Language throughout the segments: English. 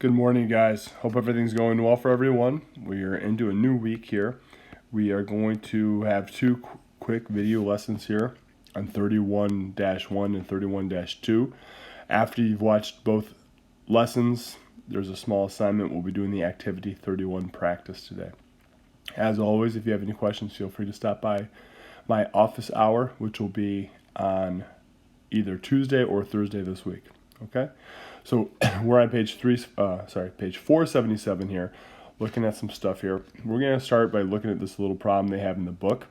Good morning, guys. Hope everything's going well for everyone. We are into a new week here. We are going to have two quick video lessons here on 31-1 and 31-2. After you've watched both lessons, there's a small assignment. We'll be doing the activity 31 practice today. As always, if you have any questions, feel free to stop by my office hour, which will be on either Tuesday or Thursday this week. Okay? So we're on page 477 here, looking at some stuff here. We're going to start by looking at this little problem they have in the book.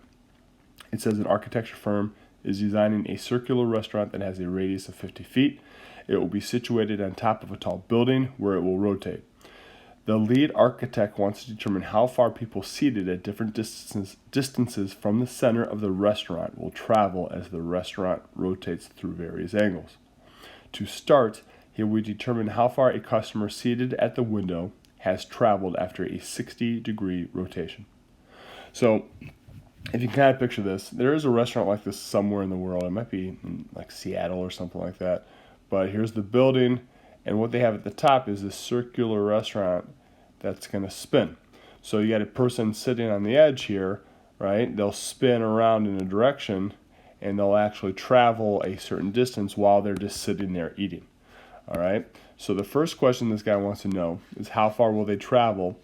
It says an architecture firm is designing a circular restaurant that has a radius of 50 feet. It will be situated on top of a tall building where it will rotate. The lead architect wants to determine how far people seated at different distances from the center of the restaurant will travel as the restaurant rotates through various angles. To start, he will determine how far a customer seated at the window has traveled after a 60-degree rotation. So, if you can kind of picture this, there is a restaurant like this somewhere in the world. It might be in like Seattle or something like that. But here's the building, and what they have at the top is this circular restaurant that's going to spin. So you got a person sitting on the edge here, right? They'll spin around in a direction, and they'll actually travel a certain distance while they're just sitting there eating. All right, so the first question this guy wants to know is how far will they travel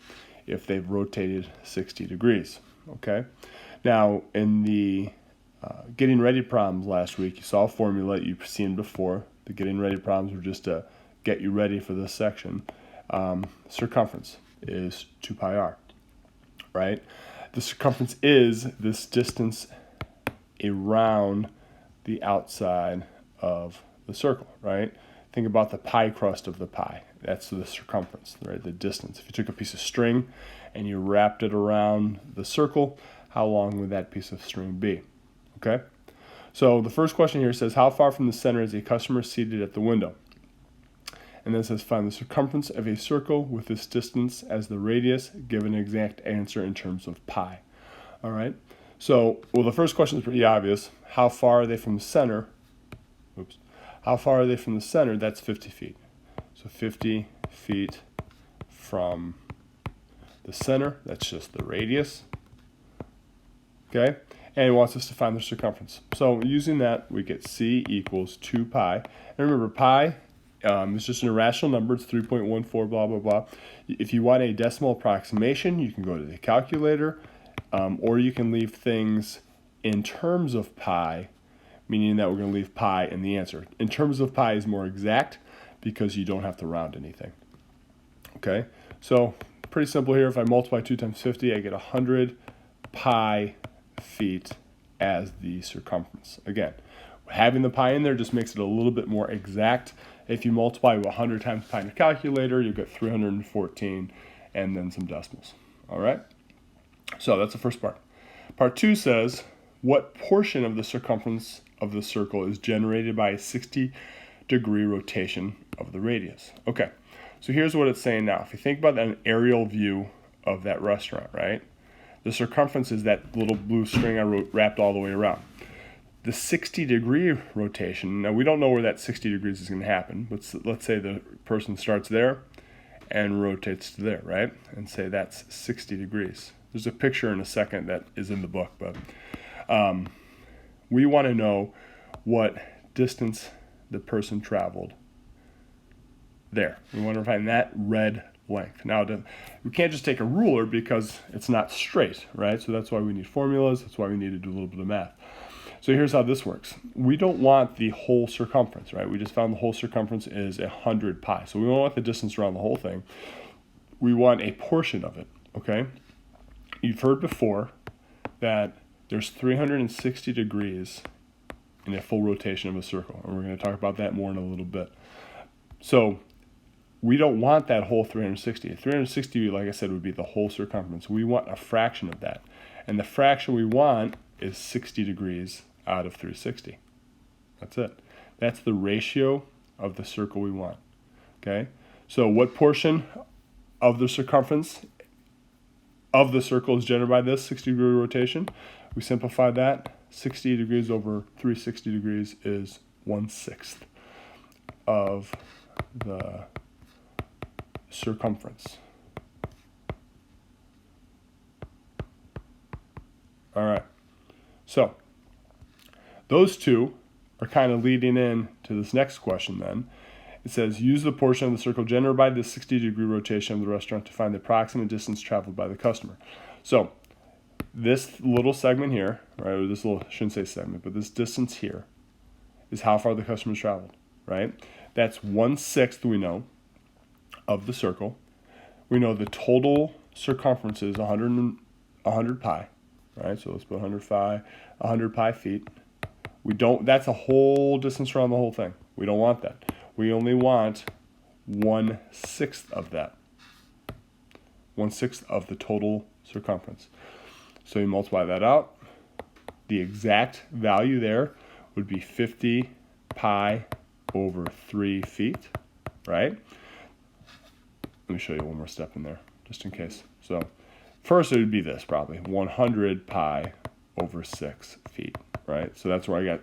if they've rotated 60 degrees, okay? Now, in the getting ready problems last week, you saw a formula you've seen before. The getting ready problems were just to get you ready for this section. Circumference is 2 pi r, right? The circumference is this distance around the outside of the circle, right? Think about the pie crust of the pie. That's the circumference, right? The distance. If you took a piece of string and you wrapped it around the circle, how long would that piece of string be? Okay? So the first question here says, how far from the center is a customer seated at the window? And then it says, find the circumference of a circle with this distance as the radius. Give an exact answer in terms of pi. All right? So, well, the first question is pretty obvious. How far are they from the center? Oops. How far are they from the center? That's 50 feet. So 50 feet from the center, that's just the radius. Okay? And it wants us to find the circumference. So using that, we get C equals 2 pi. And remember, pi is just an irrational number. It's 3.14, blah, blah, blah. If you want a decimal approximation, you can go to the calculator, or you can leave things in terms of pi, meaning that we're going to leave pi in the answer. In terms of pi is more exact because you don't have to round anything. Okay, so pretty simple here. If I multiply 2 times 50, I get 100 pi feet as the circumference. Again, having the pi in there just makes it a little bit more exact. If you multiply 100 times pi in the calculator, you get 314 and then some decimals. All right, so that's the first part. Part 2 says, what portion of the circumference of the circle is generated by a 60-degree rotation of the radius? Okay, so here's what it's saying now. If you think about an aerial view of that restaurant, right? The circumference is that little blue string I wrapped all the way around. The 60-degree rotation, now we don't know where that 60 degrees is going to happen, but let's say the person starts there and rotates to there, right? And say that's 60 degrees. There's a picture in a second that is in the book, but we want to know what distance the person traveled there. We want to find that red length. Now, we can't just take a ruler because it's not straight, right? So that's why we need formulas. That's why we need to do a little bit of math. So here's how this works. We don't want the whole circumference, right? We just found the whole circumference is 100 pi. So we don't want the distance around the whole thing. We want a portion of it, okay? You've heard before that there's 360 degrees in a full rotation of a circle, and we're going to talk about that more in a little bit. So we don't want that whole 360. 360, like I said, would be the whole circumference. We want a fraction of that, and the fraction we want is 60 degrees out of 360. That's it. That's the ratio of the circle we want. Okay? So what portion of the circumference of the circle is generated by this 60-degree rotation? We simplify that. 60 degrees over 360 degrees is 1/6 of the circumference. All right, so those two are kind of leading in to this next question then. It says, use the portion of the circle generated by the 60-degree rotation of the restaurant to find the approximate distance traveled by the customer. So this little segment here, right, or this little, I shouldn't say segment, but this distance here is how far the customer's traveled, right? That's 1/6, we know, of the circle. We know the total circumference is 100 pi, right? So let's put 100 pi feet. That's a whole distance around the whole thing. We don't want that. We only want 1/6 of that. 1/6 of the total circumference. So you multiply that out. The exact value there would be 50 pi over 3 feet, right? Let me show you one more step in there, just in case. So first it would be this, probably 100 pi over 6 feet, right? So that's where I got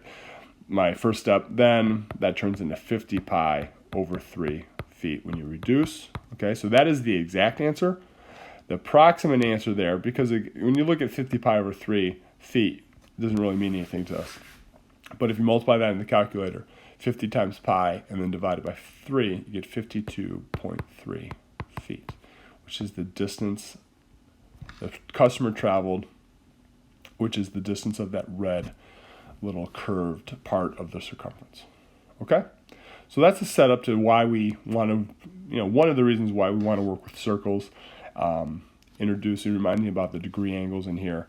my first step. Then that turns into 50 pi over 3 feet when you reduce. Okay, so that is the exact answer. The approximate answer there, because when you look at 50 pi over 3 feet, it doesn't really mean anything to us. But if you multiply that in the calculator, 50 times pi and then divide it by 3, you get 52.3 feet, which is the distance the customer traveled, which is the distance of that red little curved part of the circumference. Okay? So that's a setup to why we want to, one of the reasons why we want to work with circles. Introduce and remind me about the degree angles in here.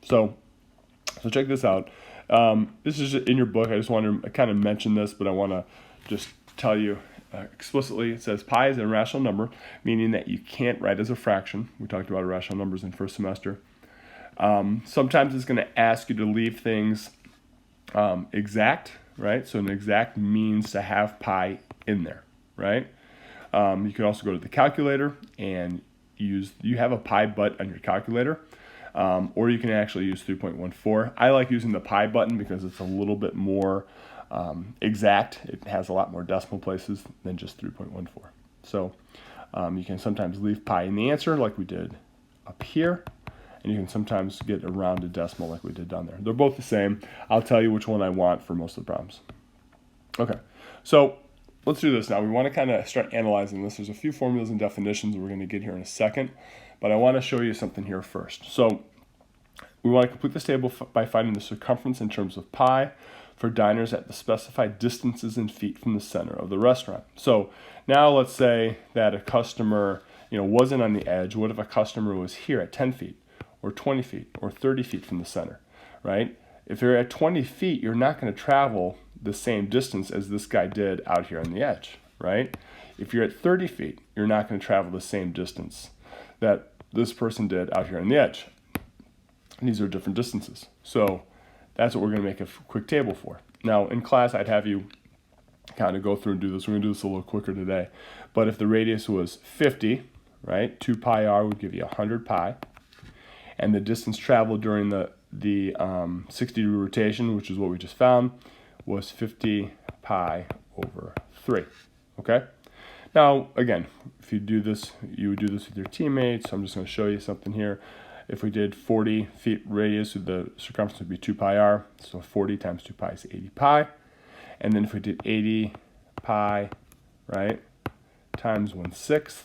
So check this out. This is in your book. I just want to kind of mention this, but I want to just tell you explicitly. It says pi is an irrational number, meaning that you can't write as a fraction. We talked about irrational numbers in first semester. Sometimes it's going to ask you to leave things exact, right? So an exact means to have pi in there, right? You can also go to the calculator and you have a pi butt on your calculator, or you can actually use 3.14. I like using the pi button because it's a little bit more exact. It has a lot more decimal places than just 3.14. So you can sometimes leave pi in the answer like we did up here, and you can sometimes get a rounded decimal like we did down there. They're both the same. I'll tell you which one I want for most of the problems. Okay, so let's do this now. We want to kind of start analyzing this. There's a few formulas and definitions we're going to get here in a second, but I want to show you something here first. So we want to complete this table by finding the circumference in terms of pi for diners at the specified distances in feet from the center of the restaurant. So now let's say that a customer wasn't on the edge. What if a customer was here at 10 feet or 20 feet or 30 feet from the center, right? If you're at 20 feet, you're not going to travel the same distance as this guy did out here on the edge, right? If you're at 30 feet, you're not going to travel the same distance that this person did out here on the edge. And these are different distances. So that's what we're going to make a quick table for. Now, in class, I'd have you kind of go through and do this. We're going to do this a little quicker today. But if the radius was 50, right, 2 pi r would give you 100 pi. And the distance traveled during the 60-degree rotation, which is what we just found, was 50 pi over 3, okay? Now, again, if you do this, you would do this with your teammates. So I'm just going to show you something here. If we did 40 feet radius, the circumference would be 2 pi r. So 40 times 2 pi is 80 pi. And then if we did 80 pi, right, times 1/6,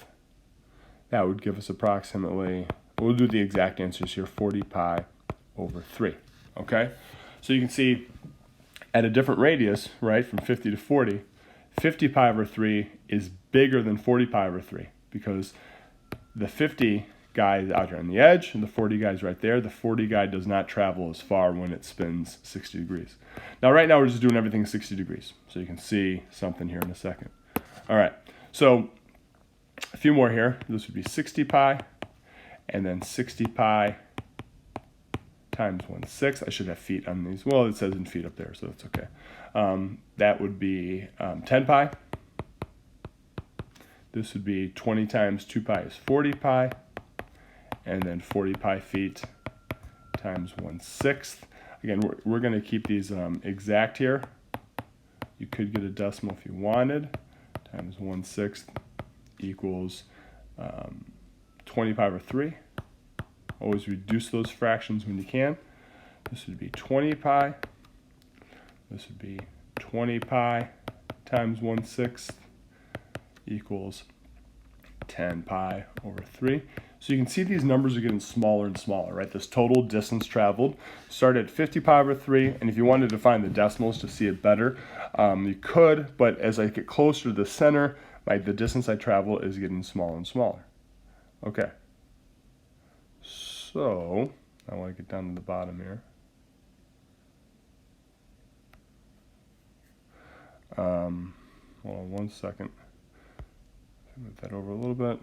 that would give us approximately, we'll do the exact answers here, 40 pi over 3, okay? So you can see at a different radius, right, from 50 to 40, 50 pi over 3 is bigger than 40 pi over 3 because the 50 guy is out here on the edge and the 40 guy is right there. The 40 guy does not travel as far when it spins 60 degrees. Now, right now, we're just doing everything 60 degrees, so you can see something here in a second. All right, so a few more here. This would be 60 pi, and then 60 pi times 1/6. I should have feet on these. Well, it says in feet up there, so that's okay. That would be 10 pi. This would be 20 times 2 pi is 40 pi. And then 40 pi feet times 1/6. Again, we're going to keep these exact here. You could get a decimal if you wanted. Times 1/6 equals 20 pi over 3. Always reduce those fractions when you can. This would be 20 pi. This would be 20 pi times 1/6 equals 10 pi over 3. So you can see these numbers are getting smaller and smaller, right? This total distance traveled started at 50 pi over 3, and if you wanted to find the decimals to see it better, you could, but as I get closer to the center, the distance I travel is getting smaller and smaller. Okay. So, I want to get down to the bottom here. Hold on 1 second. Move that over a little bit.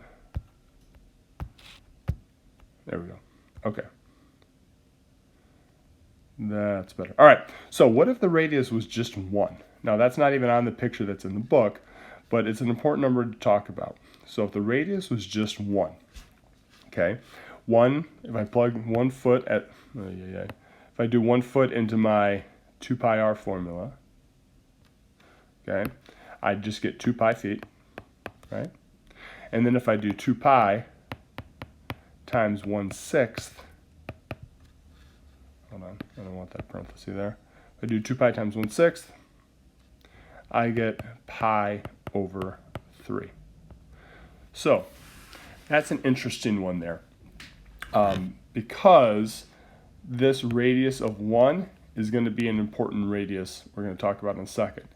There we go. Okay. That's better. All right. So what if the radius was just 1? Now, that's not even on the picture that's in the book, but it's an important number to talk about. So if the radius was just 1, okay, 1, if I plug 1 foot at, if I do 1 foot into my 2 pi r formula, okay, I just get 2 pi feet, right? And then if I do 2 pi times 1/6, hold on, I don't want that parenthesis there. If I do 2 pi times 1/6, I get pi over 3. So that's an interesting one there, because this radius of 1 is going to be an important radius we're going to talk about in a second.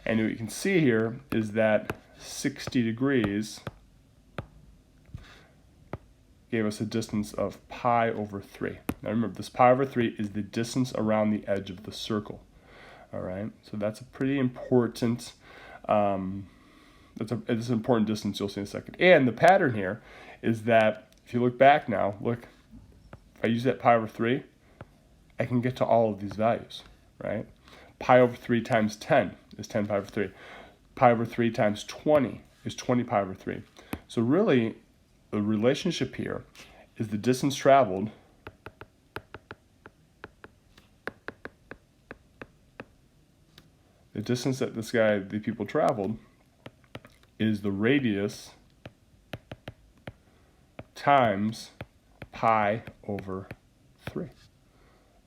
And what you can see here is that 60 degrees gave us a distance of pi over 3. Now remember, this pi over 3 is the distance around the edge of the circle. All right, so that's a pretty important, it's an important distance you'll see in a second. And the pattern here is that if you look back now, look, if I use that pi over 3, I can get to all of these values, right? Pi over 3 times 10 is 10 pi over 3. Pi over 3 times 20 is 20 pi over 3. So really, the relationship here is the distance traveled the distance that the people traveled is the radius times pi over 3.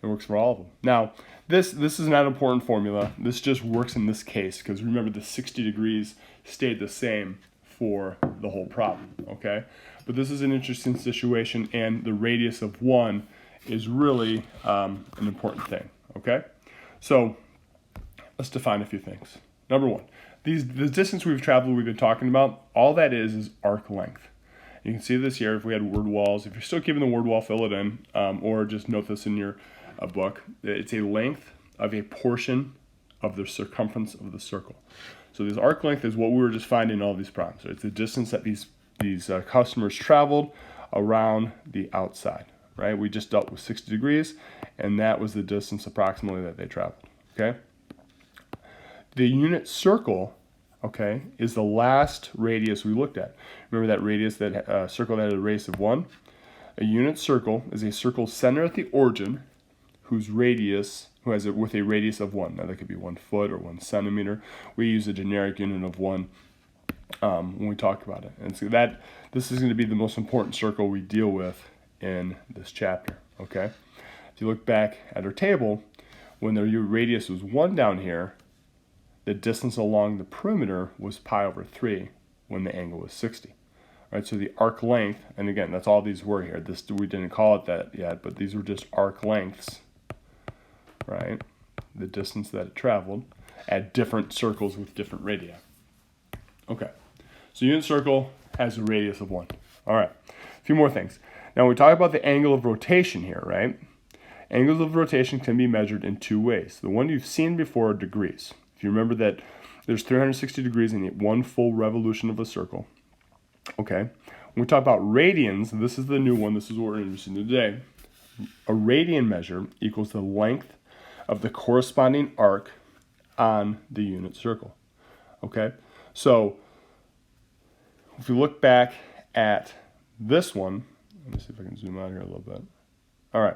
It works for all of them. Now, this is not an important formula. This just works in this case because remember the 60 degrees stayed the same for the whole problem, okay? But this is an interesting situation, and the radius of 1 is really an important thing, okay? So let's define a few things. Number 1, the distance we've traveled we've been talking about, all that is arc length. You can see this here if we had word walls. If you're still keeping the word wall, fill it in, or just note this in your book. It's a length of a portion of the circumference of the circle. So this arc length is what we were just finding in all these problems. So it's the distance that these customers traveled around the outside, right? We just dealt with 60 degrees, and that was the distance approximately that they traveled, okay? The unit circle, okay, is the last radius we looked at. Remember that radius, that circle that had a radius of 1? A unit circle is a circle centered at the origin whose radius, with a radius of 1. Now that could be 1 foot or 1 centimeter. We use a generic unit of 1 when we talk about it. And so this is going to be the most important circle we deal with in this chapter, okay? If you look back at our table, when the radius was 1 down here, the distance along the perimeter was pi over 3 when the angle was 60. Right, so the arc length, and again, that's all these were here. We didn't call it that yet, but these were just arc lengths, right? The distance that it traveled at different circles with different radii. Okay, so unit circle has a radius of 1. All right, a few more things. Now we talk about the angle of rotation here, right? Angles of rotation can be measured in 2 ways. The one you've seen before are degrees. If you remember that there's 360 degrees in 1 full revolution of a circle. Okay, when we talk about radians, this is the new one, this is what we're interested in today. A radian measure equals the length of the corresponding arc on the unit circle. Okay, so if we look back at this one, let me see if I can zoom out here a little bit. All right,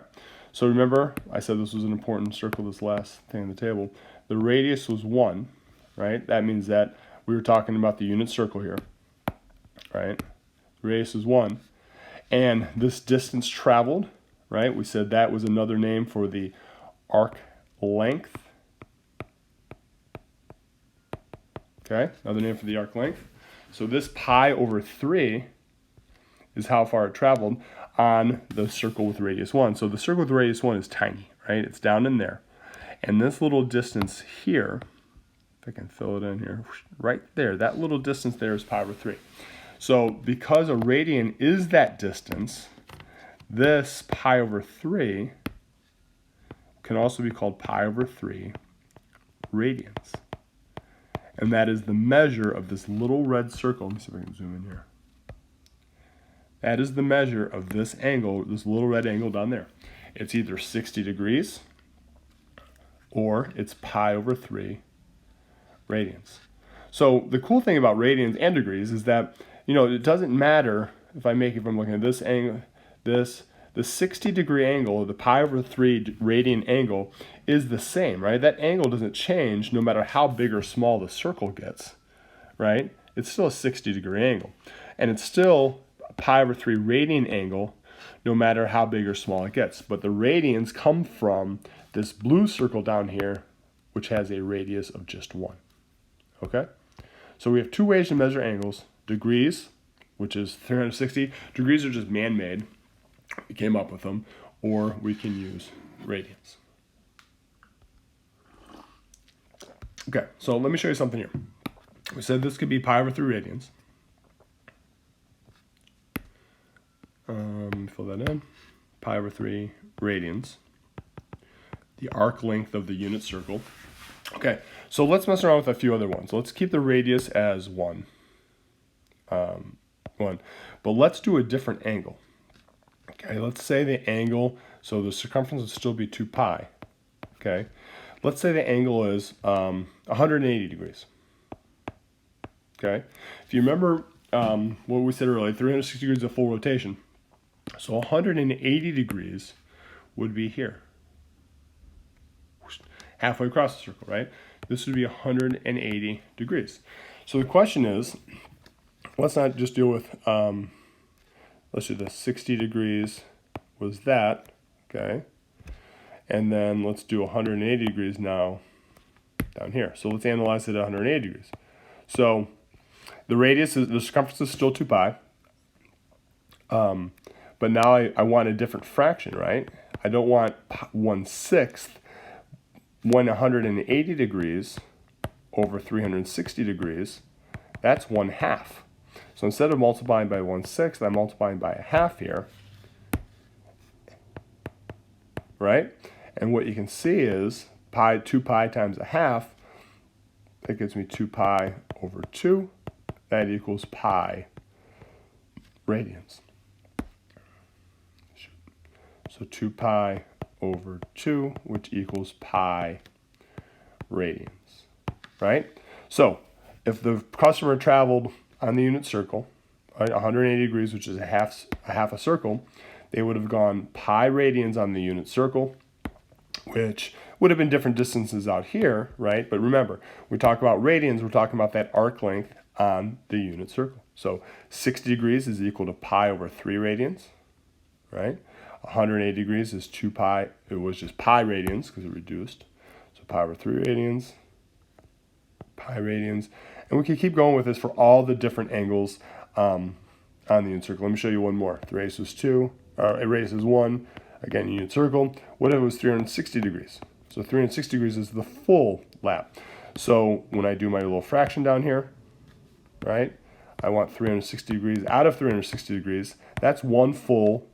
so remember I said this was an important circle, this last thing on the table. The radius was 1, right? That means that we were talking about the unit circle here. right? Radius is 1. And this distance traveled, right? We said that was another name for the arc length. Okay, another name for the arc length. So this pi over 3 is how far it traveled on the circle with radius 1. So the circle with radius 1 is tiny, right? It's down in there. And this little distance here, if I can fill it in here, right there, that little distance there is pi over 3. So because a radian is that distance, this pi over 3 can also be called pi over 3 radians. And that is the measure of this little red circle. Let me see if I can zoom in here. That is the measure of this angle, this little red angle down there. It's either 60 degrees or it's pi over 3 radians. So the cool thing about radians and degrees is that, you know, it doesn't matter if I'm looking at this angle, the 60 degree angle, the pi over 3 radian angle is the same, right? That angle doesn't change no matter how big or small the circle gets, right? It's still a 60 degree angle. And it's still a pi over 3 radian angle no matter how big or small it gets. But the radians come from this blue circle down here, which has a radius of just 1, okay? So we have two ways to measure angles. Degrees, which is 360. Degrees are just man-made. We came up with them. Or we can use radians. Okay, so let me show you something here. We said this could be pi over 3 radians. Let me fill that in. Pi over 3 radians. The arc length of the unit circle. Okay, so let's mess around with a few other ones. Let's keep the radius as 1. But let's do a different angle. Okay, let's say the angle, so the circumference would still be 2 pi. Okay, let's say the angle is 180 degrees. Okay, if you remember what we said earlier, 360 degrees of full rotation. So 180 degrees would be here, halfway across the circle, right? This would be 180 degrees. So the question is, let's not just deal with, let's do this, 60 degrees was that, okay? And then let's do 180 degrees now down here. So let's analyze it at 180 degrees. So the radius, the circumference is still 2 pi. But now I want a different fraction, right? I don't want 1/6 when 180 degrees over 360 degrees. That's 1/2. So instead of multiplying by 1/6, I'm multiplying by 1/2 here, right? And what you can see is 2 pi times 1/2, that gives me 2 pi over 2. That equals pi radians. So 2 pi over 2, which equals pi radians, right? So if the customer traveled on the unit circle, right, 180 degrees, which is a half a circle, they would have gone pi radians on the unit circle, which would have been different distances out here, right? But remember, we talk about radians, we're talking about that arc length on the unit circle. So 60 degrees is equal to pi over 3 radians, right? 180 degrees is 2 pi, it was just pi radians because it reduced. So pi over 3 radians, pi radians. And we can keep going with this for all the different angles on the unit circle. Let me show you one more. The radius is 2, or a radius is 1, again, unit circle. What if it was 360 degrees? So 360 degrees is the full lap. So when I do my little fraction down here, right, I want 360 degrees out of 360 degrees. That's one full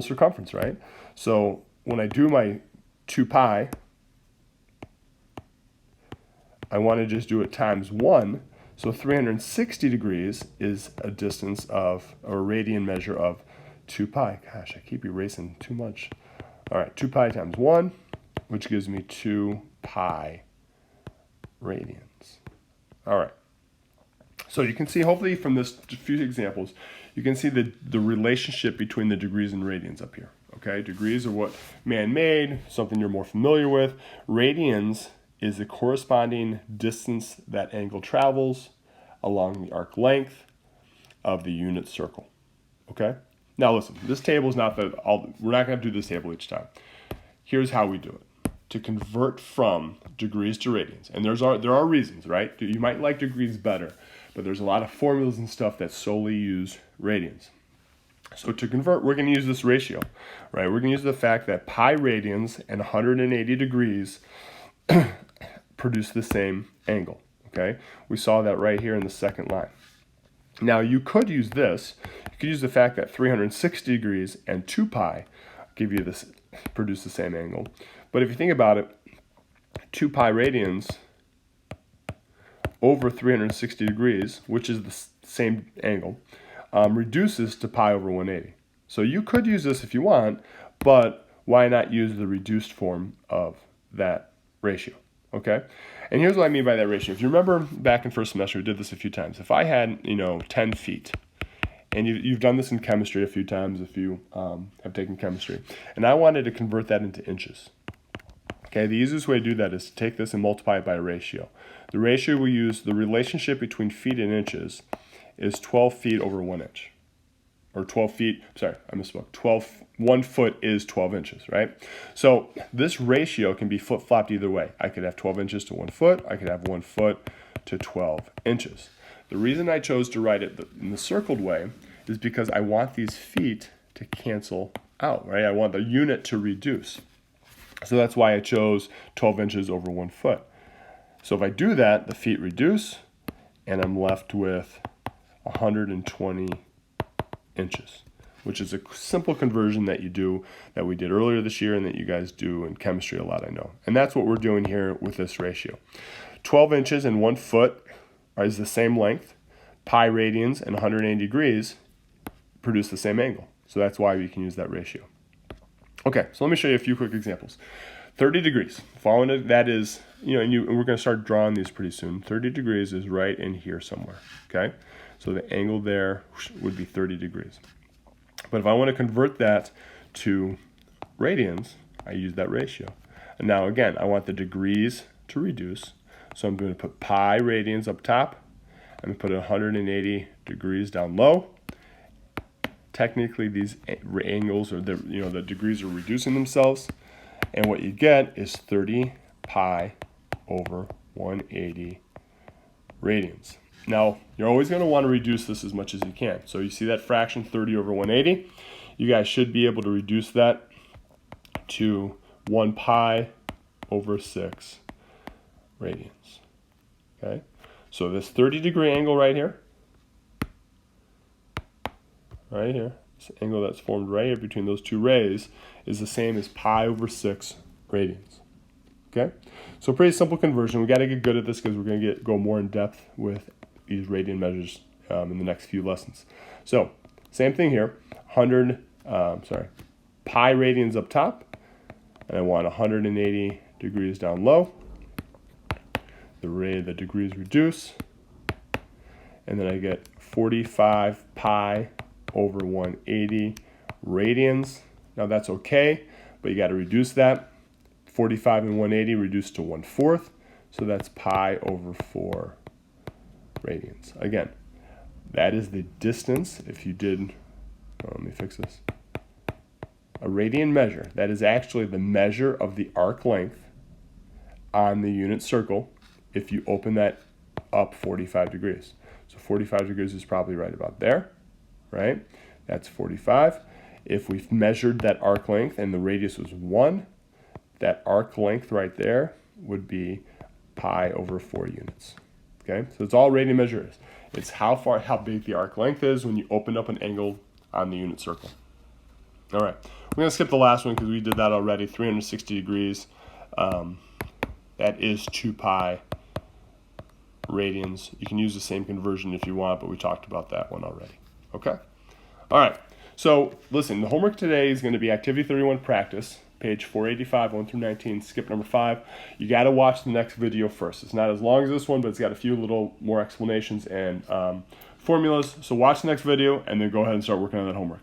circumference, right? So when I do my 2 pi, I want to just do it times 1. So 360 degrees is a distance of, or a radian measure of 2 pi. Gosh, I keep erasing too much. All right, 2 pi times 1, which gives me 2 pi radians. All right. So you can see, hopefully from this few examples, you can see the relationship between the degrees and radians up here. Okay, degrees are what man-made, something you're more familiar with. Radians is the corresponding distance that angle travels along the arc length of the unit circle. Okay? Now listen, this table is not we're not going to do this table each time. Here's how we do it. To convert from degrees to radians, and there are reasons, right? You might like degrees better, but there's a lot of formulas and stuff that solely use radians. So to convert, we're going to use this ratio, right? We're going to use the fact that pi radians and 180 degrees produce the same angle, okay? We saw that right here in the second line. Now you could use this. You could use the fact that 360 degrees and 2 pi produce the same angle. But if you think about it, 2 pi radians over 360 degrees, which is the same angle, reduces to pi over 180. So you could use this if you want, but why not use the reduced form of that ratio, okay? And here's what I mean by that ratio. If you remember back in first semester, we did this a few times. If I had, 10 feet, and you've done this in chemistry a few times if you have taken chemistry, and I wanted to convert that into inches. Okay, the easiest way to do that is to take this and multiply it by a ratio. The ratio we use, the relationship between feet and inches, is 12 feet over 1 inch. Or 12 feet, sorry, I misspoke. 1 foot is 12 inches, right? So this ratio can be flip-flopped either way. I could have 12 inches to 1 foot. I could have 1 foot to 12 inches. The reason I chose to write it in the circled way is because I want these feet to cancel out, right? I want the unit to reduce. So that's why I chose 12 inches over 1 foot. So if I do that, the feet reduce, and I'm left with 120 inches, which is a simple conversion that we did earlier this year and that you guys do in chemistry a lot, I know. And that's what we're doing here with this ratio. 12 inches and 1 foot is the same length. Pi radians and 180 degrees produce the same angle. So that's why we can use that ratio. Okay, so let me show you a few quick examples. 30 degrees. Following it, that is, and we're going to start drawing these pretty soon. 30 degrees is right in here somewhere, okay? So the angle there would be 30 degrees. But if I want to convert that to radians, I use that ratio. And now again, I want the degrees to reduce. So I'm going to put pi radians up top. I'm going to put 180 degrees down low. Technically, these angles or the degrees are reducing themselves, and what you get is 30 pi over 180 radians. Now, you're always going to want to reduce this as much as you can. So you see that fraction 30 over 180? You guys should be able to reduce that to 1 pi over 6 radians. Okay? So this 30-degree angle right here, this angle that's formed right here between those two rays is the same as pi over 6 radians. Okay? So pretty simple conversion. We got to get good at this because we're going to go more in depth with these radian measures in the next few lessons. So same thing here, pi radians up top, and I want 180 degrees down low. The degrees reduce, and then I get 45 pi over 180 radians. Now that's okay, but you got to reduce that. 45 and 180 reduced to 1/4, so that's pi over 4 radians. Again, that is the distance. If you did, let me fix this. A radian measure, that is actually the measure of the arc length on the unit circle if you open that up 45 degrees. So 45 degrees is probably right about there, right? That's 45. If we've measured that arc length and the radius was 1, that arc length right there would be pi over 4 units. Okay, so it's all radian measure is. It's how big the arc length is when you open up an angle on the unit circle. All right, we're going to skip the last one because we did that already, 360 degrees. That is 2 pi radians. You can use the same conversion if you want, but we talked about that one already. Okay? All right, so listen, the homework today is going to be Activity 31 Practice, page 485, 1 through 19, skip number 5. You got to watch the next video first. It's not as long as this one, but it's got a few little more explanations and formulas. So watch the next video and then go ahead and start working on that homework.